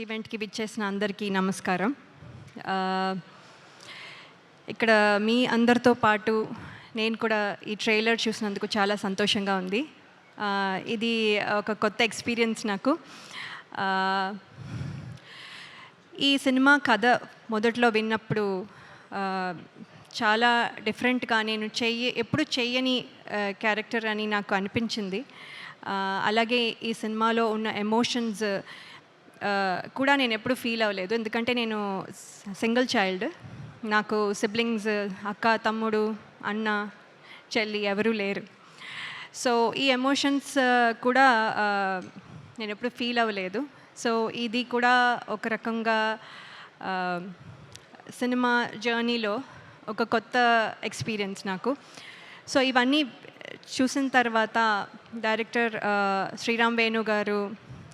ఈవెంట్కి విచ్చేసిన అందరికీ నమస్కారం. ఇక్కడ మీ అందరితో పాటు నేను కూడా ఈ ట్రైలర్ చూసినందుకు చాలా సంతోషంగా ఉంది. ఇది ఒక కొత్త ఎక్స్పీరియన్స్ నాకు. ఈ సినిమా కథ మొదట్లో విన్నప్పుడు చాలా డిఫరెంట్గా నేను ఎప్పుడు చెయ్యని క్యారెక్టర్ అని నాకు అనిపించింది. అలాగే ఈ సినిమాలో ఉన్న ఎమోషన్స్ కూడా నేను ఎప్పుడు ఫీల్ అవ్వలేదు, ఎందుకంటే నేను సింగిల్ చైల్డ్. నాకు సిబ్లింగ్స్, అక్క, తమ్ముడు, అన్న, చెల్లి ఎవరూ లేరు. సో ఈ ఎమోషన్స్ కూడా నేను ఎప్పుడు ఫీల్ అవ్వలేదు. సో ఇది కూడా ఒక రకంగా సినిమా జర్నీలో ఒక కొత్త ఎక్స్పీరియన్స్ నాకు. సో ఇవన్నీ చూసిన తర్వాత డైరెక్టర్ శ్రీరామ్ వేణు గారు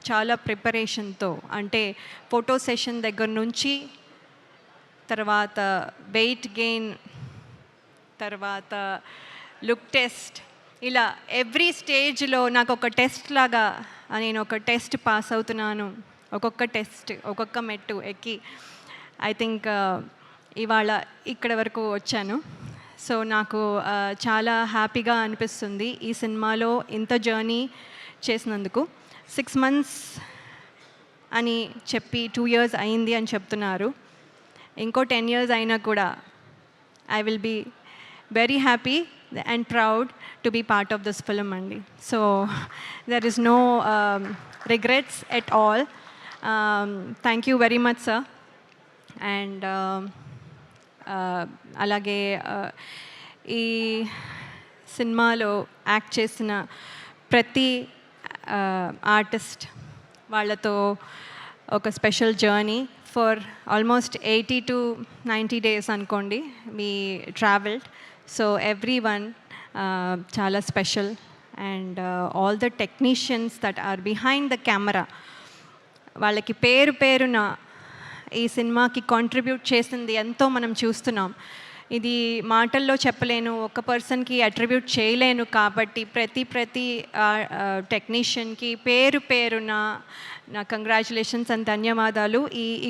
చాలా ప్రిపరేషన్తో, అంటే ఫోటో సెషన్ దగ్గర నుంచి తర్వాత వెయిట్ గెయిన్, తర్వాత లుక్ టెస్ట్, ఇలా ఎవ్రీ స్టేజ్లో నాకు ఒక టెస్ట్ లాగా నేను ఒక టెస్ట్ పాస్ అవుతున్నాను. ఒక్కొక్క టెస్ట్, ఒక్కొక్క మెట్టు ఎక్కి ఐ థింక్ ఇవాళ ఇక్కడ వరకు వచ్చాను. సో నాకు చాలా హ్యాపీగా అనిపిస్తుంది ఈ సినిమాలో ఇంత జర్నీ చేసినందుకు. 6 months అని చెప్పి 2 years అయింది అని చెప్తున్నారు. ఇంకో 10 years అయినా కూడా I will be very happy and proud to be part of this film అండి. So there is no regrets at all. Thank you very much sir. And అలాగే ఈ సినిమాలో యాక్ట్ చేసిన ప్రతి ఆర్టిస్ట్ వాళ్ళతో ఒక special journey for almost 80 to 90 days అనుకోండి we travelled. So everyone చాలా special. And all the technicians that are behind the camera, వాళ్ళకి పేరు పేరున ఈ సినిమాకి కాంట్రిబ్యూట్ చేసింది ఎంతో మనం చూస్తున్నాం. ఇది మాటల్లో చెప్పలేను, ఒక పర్సన్కి అట్రిబ్యూట్ చేయలేను. కాబట్టి ప్రతి టెక్నీషియన్కి పేరు పేరున నా కంగ్రాచులేషన్స్ అండ్ ధన్యవాదాలు.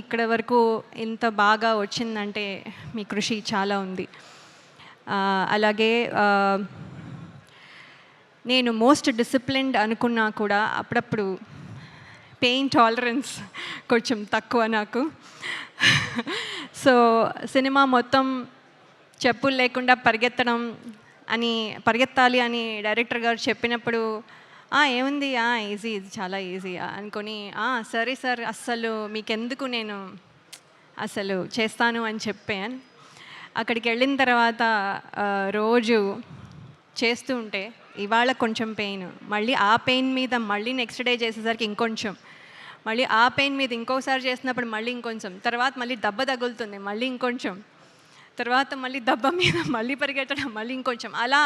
ఇక్కడ వరకు ఇంత బాగా వచ్చిందంటే మీ కృషి చాలా ఉంది. అలాగే నేను మోస్ట్ డిసిప్లిన్డ్ అనుకున్నా కూడా అప్పుడప్పుడు పెయిన్ టాలరెన్స్ కొంచెం తక్కువ నాకు. సో సినిమా మొత్తం చెప్పులు లేకుండా పరిగెత్తాలి అని డైరెక్టర్ గారు చెప్పినప్పుడు ఏముంది, ఈజీ, ఇది చాలా ఈజీ అనుకొని సరే సార్, అస్సలు మీకెందుకు, నేను అసలు చేస్తాను అని చెప్పాను. అక్కడికి వెళ్ళిన తర్వాత రోజు చేస్తూ ఉంటే ఇవాళ కొంచెం పెయిన్, మళ్ళీ ఆ పెయిన్ మీద మళ్ళీ నెక్స్ట్ డే చేసేసరికి ఇంకొంచెం, మళ్ళీ ఆ పెయిన్ మీద ఇంకోసారి చేసినప్పుడు మళ్ళీ ఇంకొంచెం, తర్వాత మళ్ళీ దెబ్బ తగులుతుంది, మళ్ళీ ఇంకొంచెం, తర్వాత మళ్ళీ దెబ్బ మీద మళ్ళీ పరిగెత్తడం, మళ్ళీ ఇంకొంచెం, అలా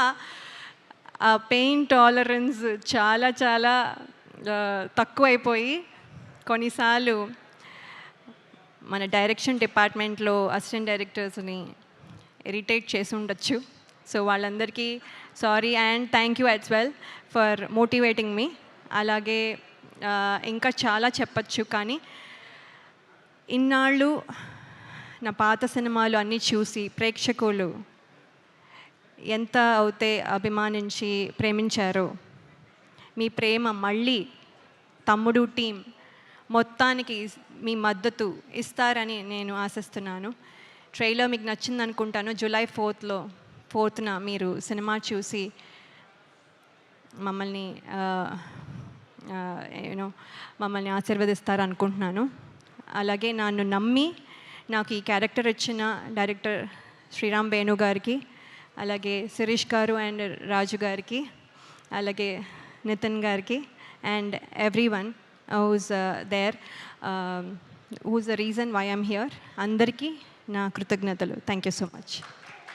ఆ పెయిన్ టాలరెన్స్ చాలా చాలా తక్కువైపోయి కొన్నిసార్లు మన డైరెక్షన్ డిపార్ట్మెంట్లో అసిస్టెంట్ డైరెక్టర్స్ని ఇరిటేట్ చేసి ఉండొచ్చు. సో వాళ్ళందరికీ sorry and thank you as well for motivating me. అలాగే ఇంకా చాలా చెప్పచ్చు, కానీ ఇన్నాళ్ళు నా పాత సినిమాలు అన్నీ చూసి ప్రేక్షకులు ఎంత అయితే అభిమానించి ప్రేమించారో, మీ ప్రేమ మళ్ళీ తమ్ముడు టీం మొత్తానికి మీ మద్దతు ఇస్తారని నేను ఆశిస్తున్నాను. ట్రైలర్ మీకు నచ్చింది అనుకుంటాను. July 4th మీరు సినిమా చూసి మమ్మల్ని మమ్మల్ని ఆశీర్వదిస్తారు అనుకుంటున్నాను. అలాగే నన్ను నమ్మి నాకు ఈ క్యారెక్టర్ ఇచ్చిన డైరెక్టర్ శ్రీరామ్ వేణు గారికి, అలాగే శిరీష్ గారు అండ్ రాజు గారికి, అలాగే నితిన్ గారికి and everyone who's there, who's the reason why I'm here, అందరికీ నా కృతజ్ఞతలు. Thank you so much.